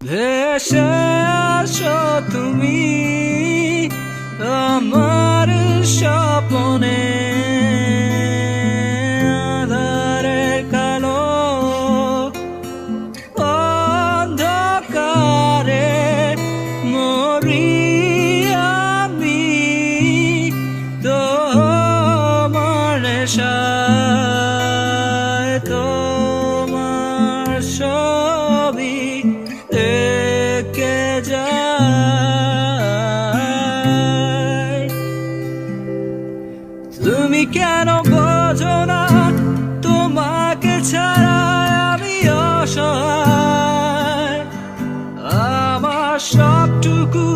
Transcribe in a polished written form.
ভেসে আসো তুমি আমার স্বপ্নে আধারের কালো অন্ধকারে মরি আমি তোমার নেশায় তোমার ছবি এঁকে যায়। তুমি কেন বোঝো না তোমাকে ছাড়া আমি অসহায়, আমার সবটুকু